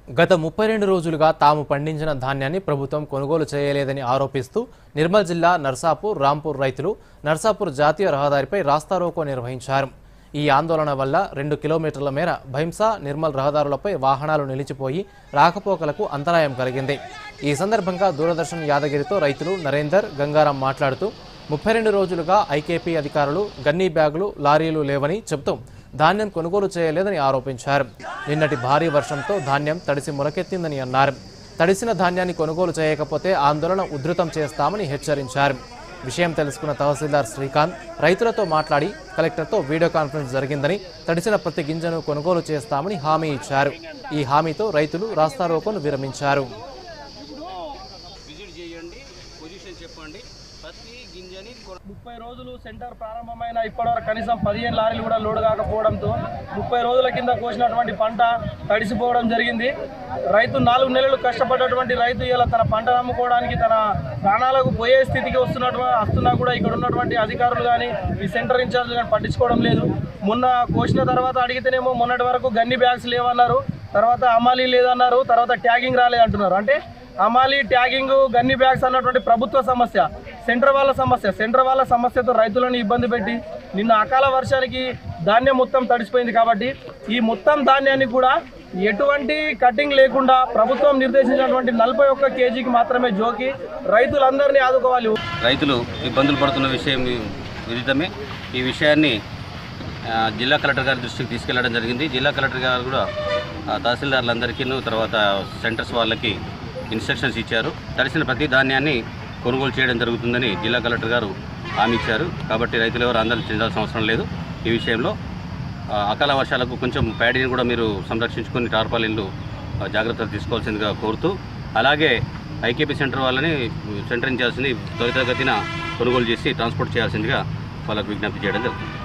గత 32 రోజులుగా తాము పండించిన ధాన్యాన్ని ప్రభుత్వం కొనుగోలు చేయలేదని ఆరోపిస్తూ నిర్మల్ జిల్లా నర్సాపూర్ రాంపూర్ రైతులు నర్సాపూర్ జాతీయ రహదారిపై రాస్తారోకో నిర్వహించారు. ఈ ఆందోళన వల్ల 2 కిలోమీటర్ల మేర భైంసా నిర్మల్ రహదారులపై వాహనాలు నిలిచిపోయి రాకపోకలకు అంతరాయం కలిగింది. ఈ సందర్భంగా దూరదర్శన్ యాదగిరితో రైతులు నరేందర్ గంగారాం మాట్లాడుతూ 32 రోజులుగా ఐకేపీ అధికారులు గన్నీ బ్యాగులు లారీలు లేవని చెబుతూ ధాన్యం కొనుగోలు చేయలేదని ఆరోపించారు. నిన్నటి భారీ వర్షంతో ధాన్యం తడిసి మొలకెత్తిందని అన్నారు. తడిసిన ధాన్యాన్ని కొనుగోలు చేయకపోతే ఆందోళన ఉధృతం చేస్తామని హెచ్చరించారు. విషయం తెలుసుకున్న తహసీల్దార్ శ్రీకాంత్ రైతులతో మాట్లాడి కలెక్టర్తో వీడియో కాన్ఫరెన్స్ జరిగిందని, తడిసిన ప్రతి గింజను కొనుగోలు చేస్తామని హామీ ఇచ్చారు. ఈ హామీతో రైతులు రాస్తారోకోను విరమించారు. 30 రోజులు సెంటర్ ప్రారంభమైన ఇప్పటివరకు కనీసం 15 లారీలు కూడా లోడ్ కాకపోవడంతో 30 రోజుల కింద కోసినటువంటి పంట తడిసిపోవడం జరిగింది. రైతు 4 నెలలు కష్టపడ్డటువంటి రైతు ఇలా తన పంట నమ్ముకోవడానికి తన ప్రాణాలకు పోయే స్థితికి వస్తున్నా కూడా ఇక్కడ ఉన్నటువంటి అధికారులు కానీ ఈ సెంటర్ ఇన్ఛార్జ్లు కానీ పట్టించుకోవడం లేదు. మొన్న కోసిన తర్వాత అడిగితేనేమో మొన్నటి వరకు గన్ని బ్యాగ్స్ లేవన్నారు, తర్వాత అమాలీ లేదన్నారు, తర్వాత ట్యాగింగ్ రాలేదంటున్నారు. అంటే అమాలీ, ట్యాగింగ్, గన్ని బ్యాగ్స్ అన్నటువంటి ప్రభుత్వ సమస్య, సెంటర్ వాళ్ళ సమస్యతో రైతులను ఇబ్బంది పెట్టి నిన్న అకాల వర్షానికి ధాన్యం మొత్తం తడిసిపోయింది. కాబట్టి ఈ మొత్తం ధాన్యాన్ని కూడా ఎటువంటి కటింగ్ లేకుండా ప్రభుత్వం నిర్దేశించినటువంటి 41 కేజీకి మాత్రమే జోకి రైతులందరినీ ఆదుకోవాలి. రైతులు ఇబ్బందులు పడుతున్న విషయం విదితమే. ఈ విషయాన్ని జిల్లా కలెక్టర్ గారి దృష్టికి తీసుకెళ్లడం జరిగింది. జిల్లా కలెక్టర్ గారు కూడా తహసీల్దార్లందరికీ తర్వాత సెంటర్స్ వాళ్ళకి ఇన్స్ట్రక్షన్స్ ఇచ్చారు. తడిసిన ప్రతి ధాన్యాన్ని కొనుగోలు చేయడం జరుగుతుందని జిల్లా కలెక్టర్ గారు హామీ ఇచ్చారు. కాబట్టి రైతులు ఎవరు ఆందోళన చెందాల్సిన అవసరం లేదు. ఈ విషయంలో అకాల వర్షాలకు కొంచెం ప్యాడీని కూడా మీరు సంరక్షించుకొని టార్పాలిన్లు జాగ్రత్తలు తీసుకోవాల్సిందిగా కోరుతూ, అలాగే ఐకేపీ సెంటర్ వాళ్ళని సెంటర్ ఇన్ఛార్జ్ని త్వరితగతిన కొనుగోలు చేసి ట్రాన్స్పోర్ట్ చేయాల్సిందిగా వాళ్ళకు విజ్ఞప్తి చేయడం జరుగుతుంది.